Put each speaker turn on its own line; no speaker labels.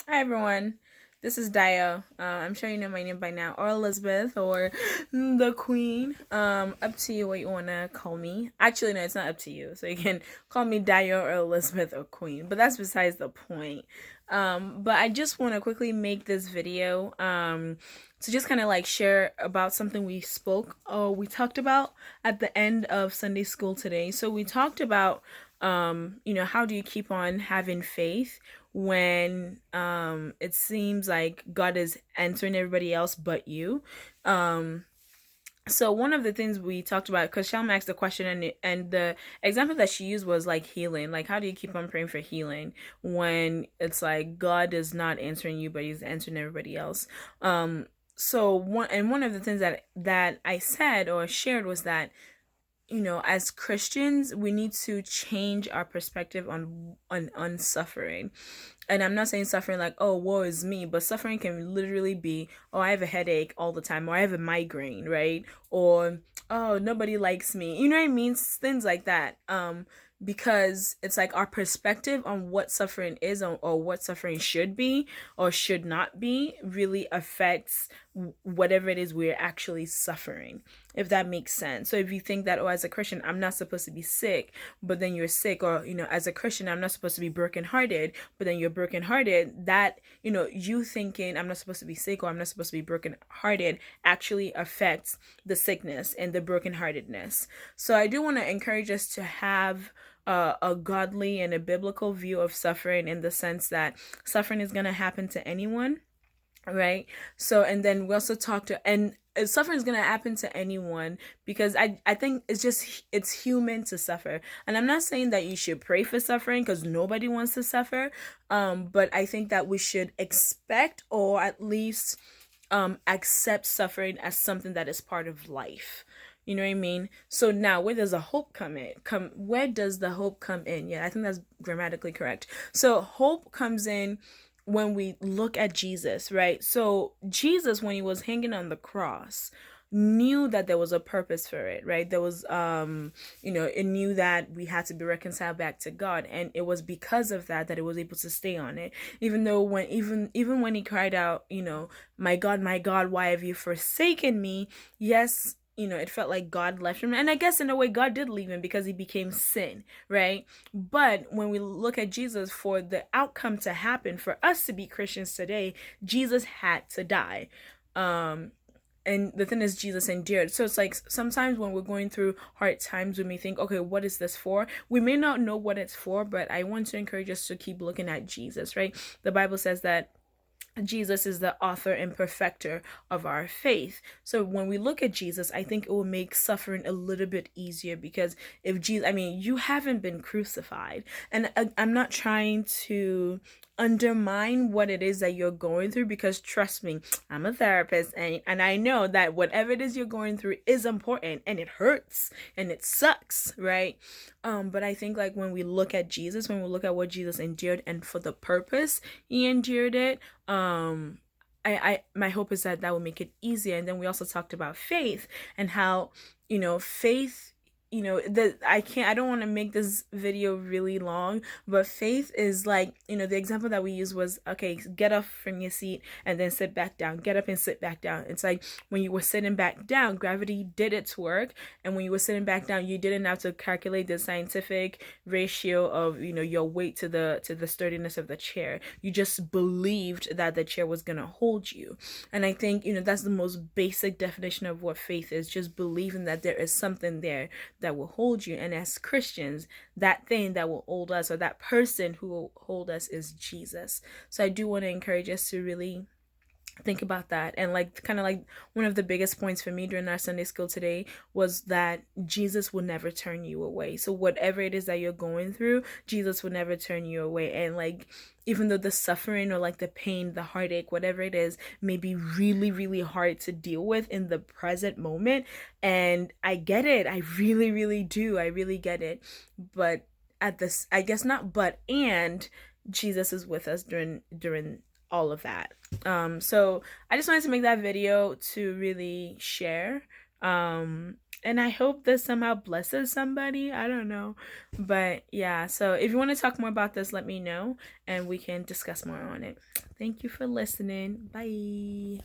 Hi everyone, this is Dio. I'm sure you know my name by now, or Elizabeth, or the Queen. Up to you what you wanna call me. Actually, no, it's not up to you. So you can call me Dio or Elizabeth or Queen, but that's besides the point. But I just want to quickly make this video to just kind of like share about something we talked about at the end of Sunday school today. So we talked about how do you keep on having faith when it seems like God is answering everybody else but you. Um so one of the things we talked about, because Shalma asked the question, and the example that she used was like healing. Like, how do you keep on praying for healing when it's like God is not answering you, but He's answering everybody else? So one of the things that I said or shared was that, as Christians, we need to change our perspective on suffering. And I'm not saying suffering like, oh, woe is me, but suffering can literally be, oh, I have a headache all the time, or I have a migraine, right? Or, oh, nobody likes me. You know what I mean? Things like that. Because it's like our perspective on what suffering is, or what suffering should be or should not be, really affects whatever it is we're actually suffering, if that makes sense. So if you think that, oh, as a Christian, I'm not supposed to be sick, but then you're sick, or, as a Christian, I'm not supposed to be brokenhearted, but then you're brokenhearted, that, you thinking I'm not supposed to be sick or I'm not supposed to be brokenhearted actually affects the sickness and the brokenheartedness. So I do want to encourage us to have a godly and a biblical view of suffering, in the sense that suffering is going to happen to anyone, right? So, and then we also talked to, and suffering is going to happen to anyone, because I think it's human to suffer. And I'm not saying that you should pray for suffering, because nobody wants to suffer. But I think that we should expect, or at least accept suffering as something that is part of life. You know what I mean? So now, where does the hope come in? Where does the hope come in? Yeah, I think that's grammatically correct. So hope comes in when we look at Jesus, right? So Jesus, when he was hanging on the cross, knew that there was a purpose for it, right? There was it knew that we had to be reconciled back to God, and it was because of that that it was able to stay on it. Even though when even when he cried out, my God, why have you forsaken me? Yes, it felt like God left him. And I guess in a way God did leave him, because he became sin, right? But when we look at Jesus, for the outcome to happen, for us to be Christians today, Jesus had to die. And the thing is, Jesus endured. So it's like, sometimes when we're going through hard times, we may think, okay, what is this for? We may not know what it's for, but I want to encourage us to keep looking at Jesus, right? The Bible says that Jesus is the author and perfecter of our faith. So when we look at Jesus, I think it will make suffering a little bit easier, because if Jesus, I mean, you haven't been crucified. And I'm not trying to undermine what it is that you're going through, because trust me, I'm a therapist, and I know that whatever it is you're going through is important, and it hurts and it sucks, right? But I think, like, when we look at Jesus, when we look at what Jesus endured, and for the purpose he endured it, my hope is that that will make it easier. And then we also talked about faith, and how, faith, I don't want to make this video really long, but faith is like, the example that we used was, okay, get up from your seat and then sit back down, get up and sit back down. It's like, when you were sitting back down, gravity did its work, and when you were sitting back down, you didn't have to calculate the scientific ratio of, your weight to the sturdiness of the chair. You just believed that the chair was going to hold you. And I think, that's the most basic definition of what faith is, just believing that there is something there that will hold you. And as Christians, that thing that will hold us, or that person who will hold us, is Jesus. So I do want to encourage us to really think about that. And like, kind of like, one of the biggest points for me during our Sunday school today was that Jesus will never turn you away. So whatever it is that you're going through, Jesus will never turn you away. And like, even though the suffering, or like the pain, the heartache, whatever it is, may be really, really hard to deal with in the present moment, and I get it, I really, really do, I really get it. But at this, I guess not, but and Jesus is with us during all of that. So I just wanted to make that video to really share. And I hope this somehow blesses somebody. I don't know. But yeah, so if you want to talk more about this, let me know and we can discuss more on it. Thank you for listening. Bye.